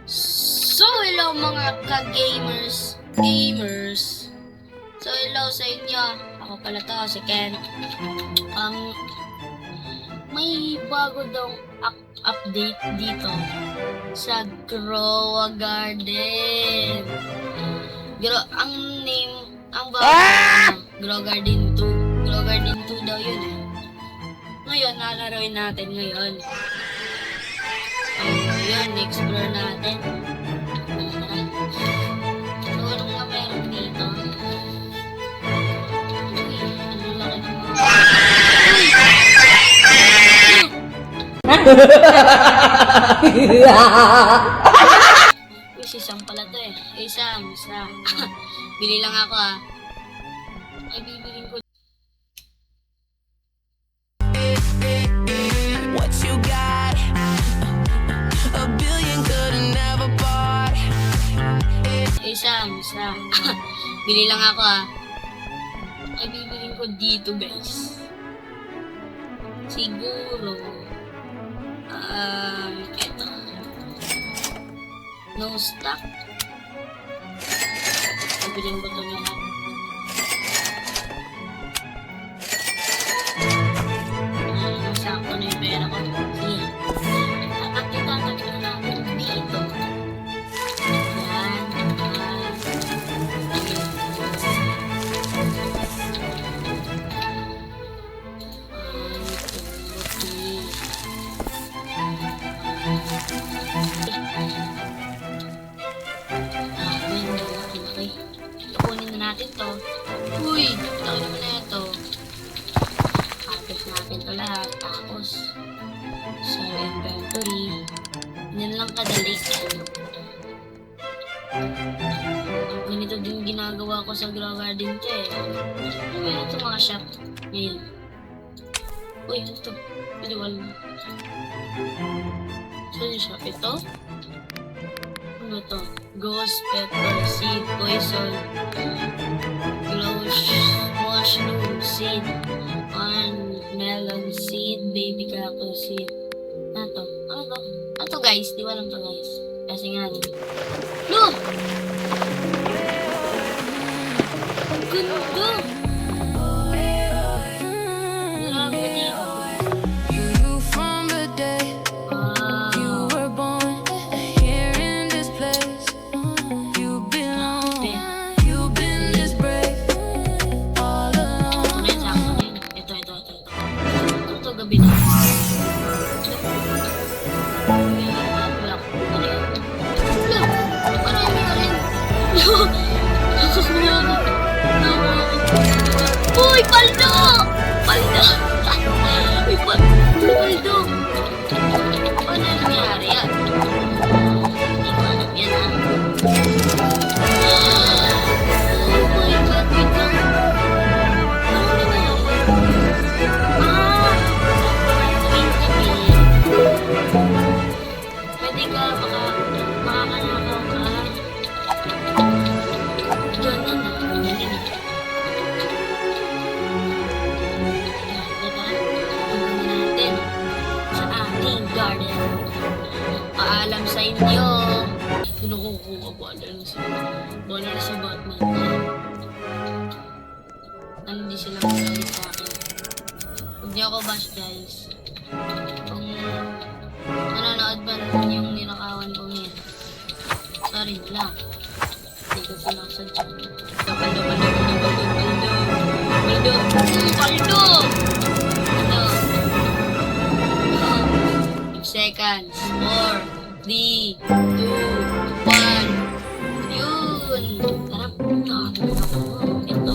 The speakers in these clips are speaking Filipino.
So, hello mga ka-gamers. So, hello sa inyo. Ako pala to, si Ken. May bago daw update dito sa Grow a Garden. Ang name, ang bago, Grow Garden 2. Grow Garden 2 daw yun eh. Ngayon, nalaroin natin ngayon. Yun, explore natin. So, anong nga meron dito? Uy, ano laki ng mga... Uy, si Sam pala to eh. Eh, Sam. Bili lang ako ah. Ay, bibilin ko. What you got? A billion could've never bought. Eh, Sam. Bili lang ako ah. Ay, bibilin ko dito guys. Siguro. Eto. No stock. Pabiling ko ito lahat. Sakto na yung pera ko. Sige. Tatakita natin dito. Yan. Laki. Kukunin na natin to. Uy! Laki naman na ito. Harvest natin to lahat. Tapos, sa inventory. Yan lang kadali. Ganito din ginagawa ko sa Grow Garden ko eh. Meron ito mga shop. Ngayon. Uy, ano ito? Piliwal mo. Saan yung shop ito? Ano to? Ghost pepper seed, poison, mushroom seed, melon seed, baby cactus seed. Ano to? Ano to guys? Di ba alam to guys? Kasi nga rin. Look! Ang ganda! Grabe dito. You from the day you were born here in this place. You've been this brave all along. Ito. Ito gabi na. Uy, paldo! Uy, paldo! Ano nangyari yan? Hindi ko alam yan ha. Oh my God, wait lang. Ano nangyari? Pwede ka makakanakaw ka. Ganun na. Natin sa ating garden. Paalam sa inyo. Ano ko kukuha Baller si Batman. Ano di sila magalit sa akin. Huwag niyo ako bash guys. Kung nanonood ba naman yung ninakawan ko ngayon. Sorry lang. Hindi ko sinasadya. Paldo. Ano? 5 seconds. 4, 3, 2, 1. Yun. Tara. Ito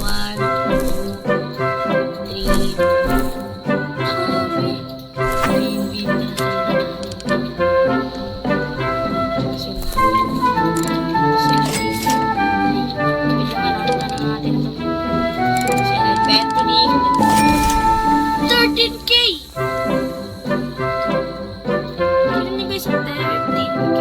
13K! Tignan niyo guys, ang 13K.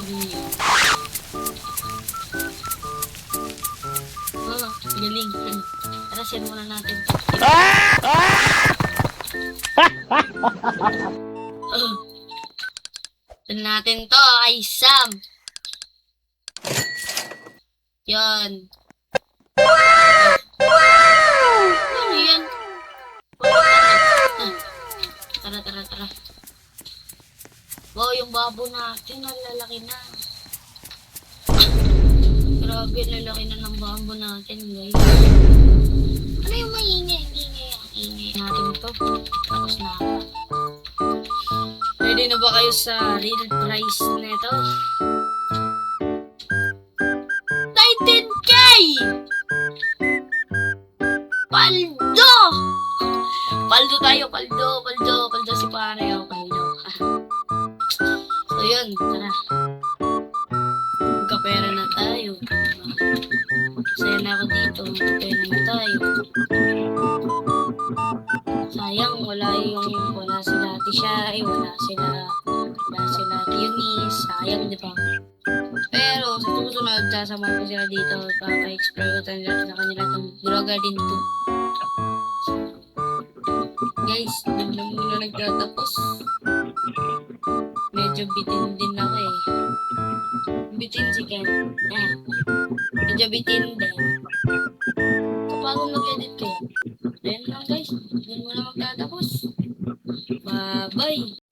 pag-uwi. Oh, galing. Tara, send muna natin. Send natin to kay Sam. Yan. Ano yan? Tara, tara, tara. Wow, yung babo natin, nalalaki na. Grabe, lalaki na ng babo natin, guys. Ano yung maingay? Ingay natin to. Tapos na. Ready na ba kayo sa real price nito? 19K! Paldo! Paldo tayo, paldo si pare, oh, paldo. So yun, tara. Magkapera na tayo. Masaya na ako dito, magkapera na tayo. Sayang, wala sila Tishay, wala sila Eunice, sayang, di ba? Pero sa susunod, sasama ko sila dito, papa-explore ko sa kanila itong Grow Garden 2. Guys, hindi na muna nagtatapos. Medyo bitin din ako eh. Bitin si Ken. Medyo bitin din. Kapag mag-edit kayo. Ayun lang guys, hindi mo na magtatapos. Bye-bye.